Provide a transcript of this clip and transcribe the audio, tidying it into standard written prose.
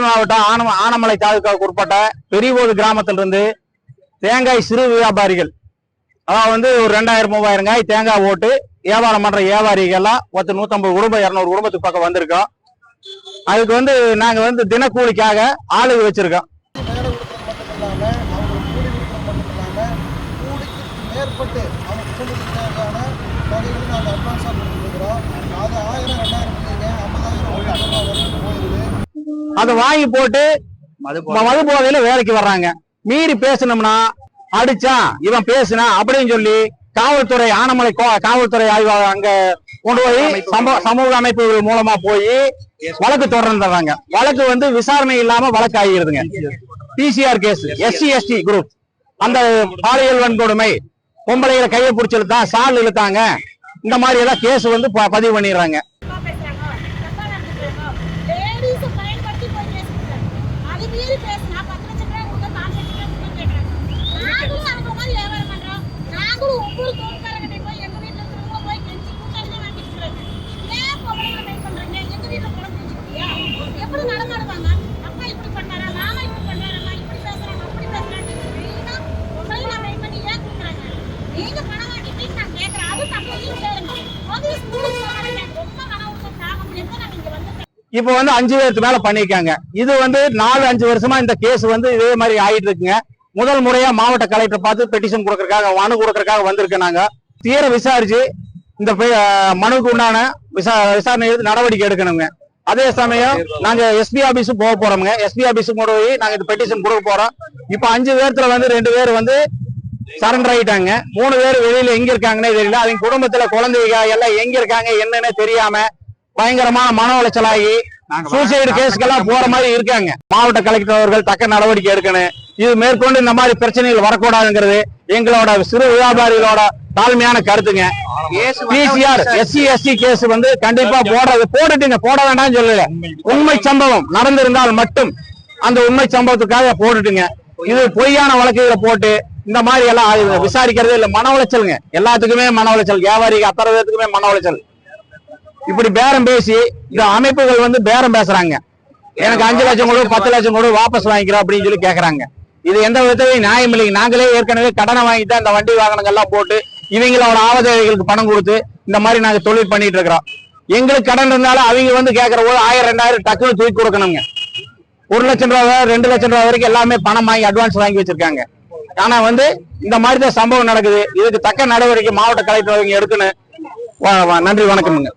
திண்டுக்கல் மாவட்டம் ஆனமலை தாலுகாவுக்கு உட்பட்ட பெரியபோது கிராமத்திலிருந்து தேங்காய் சிறு வியாபாரிகள் அதாவது ஒரு 2000-3000 காய் தேங்காய் ஓட்டு வியாபாரம் பண்ற வியாபாரிகள்லாம் 150 குடும்பம் 200 குடும்பத்துக்கு பக்கம் வந்திருக்கோம். அதுக்கு நாங்க தினக்கூலிக்காக ஆளுங்க வச்சிருக்கோம். அதை வாங்கி போட்டு மது போதையில வேலைக்கு வர்றாங்க. மீறி பேசணும்னா அடிச்சா இவன் பேசுனா அப்படின்னு சொல்லி காவல்துறை ஆனமலை காவல்துறை ஆய்வாளர் அங்க கொண்டு போய் சமூக அமைப்புகள் மூலமா போய் வழக்கு தொடர்ந்துறாங்க. வழக்கு விசாரணை இல்லாம வழக்கு ஆகிடுதுங்க. PCR கேஸ் SC/ST குரூப் அந்த பாலியல் வன்கொடுமை பொம்பளைகளை கையை பிடிச்சி இழுத்தான் சால் இழுத்தாங்க இந்த மாதிரி எல்லாம் கேஸ் பதிவு பண்ணிடுறாங்க. இப்ப 5 பேருக்கு மேல பண்ணிருக்காங்க. இது 4-5 வருஷமா இந்த கேஸ் இதே மாதிரி ஆயிட்டு இருக்குங்க. முதல் முறையா மாவட்ட கலெக்டர் பார்த்து பெட்டிஷன் கொடுக்கறதுக்காக மனு கொடுக்கறதுக்காக வந்திருக்கேன். நாங்க தீர விசாரிச்சு இந்த மனுக்கு உண்டான விசாரணை நடவடிக்கை எடுக்கணுங்க. அதே சமயம் நாங்க SP ஆபீஸுக்கு போக போறோம்ங்க. SP ஆபீஸுக்கு கொண்டு போய் நாங்க இந்த பெட்டிஷன் கொடுக்க போறோம். இப்ப 5 பேர்த்துல 2 பேர் சரண்டர் ஆயிட்டாங்க. 3 பேர் வெளியில எங்க இருக்காங்கன்னே தெரியல. அவங்க குடும்பத்துல குழந்தைங்க எல்லாம் எங்க இருக்காங்க என்னன்னு தெரியாம பயங்கரமான மன உளைச்சலாகி சூசைடு கேஸ்க்கெல்லாம் போற மாதிரி இருக்காங்க. மாவட்ட கலெக்டர் அவர்கள் தக்க நடவடிக்கை எடுக்கணும். இது மேற்கொண்டு இந்த மாதிரி பிரச்சனைகள் வரக்கூடாதுங்கிறது எங்களோட சிறு வியாபாரிகளோட தாழ்மையான கருத்துங்க. PCR SC/ST கேஸ் கண்டிப்பா போட்டுட்டுங்க. போட வேண்டாம்னு சொல்லல. உண்மை சம்பவம் நடந்திருந்தால் மட்டும் அந்த உண்மை சம்பவத்துக்காக போட்டுட்டுங்க. இது பொய்யான வழக்குகளை போட்டு இந்த மாதிரி எல்லாம் விசாரிக்கிறது இல்ல. மன உளைச்சலுங்க. எல்லாத்துக்குமே மன உளைச்சல். வியாபாரிக்கு அத்தனை பேருக்குமே மன உளைச்சல். இப்படி பேரம் பேசி இந்த அமைப்புகள் பேரம் பேசுறாங்க. எனக்கு 5 லட்சம் கொடு 10 லட்சம் கொடு வாபஸ் வாங்கிக்கிறோம் அப்படின்னு சொல்லி கேக்குறாங்க. இது எந்த விதத்திலையும் நியாயம் இல்லைங்க. நாங்களே ஏற்கனவே கடனை வாங்கிட்டு அந்த வண்டி வாகனங்கள்லாம் போட்டு இவங்களோட ஆவதேவைகளுக்கு பணம் கொடுத்து இந்த மாதிரி நாங்க தொழில் பண்ணிட்டு இருக்கிறோம். எங்களுக்கு கடன் இருந்தாலும் அவங்க கேட்கிற போது 1000-2000 டக்குன்னு தூக்கி கொடுக்கணுங்க. 1 லட்சம் ரூபாய் 2 லட்சம் ரூபாய் வரைக்கும் எல்லாமே பணம் வாங்கி அட்வான்ஸ் வாங்கி வச்சிருக்காங்க. ஆனா இந்த மாதிரி தான் சம்பவம் நடக்குது. இதுக்கு தக்க நடவடிக்கை மாவட்ட கலெக்டர் அவங்க எடுக்கணும். நன்றி, வணக்கம்ங்க.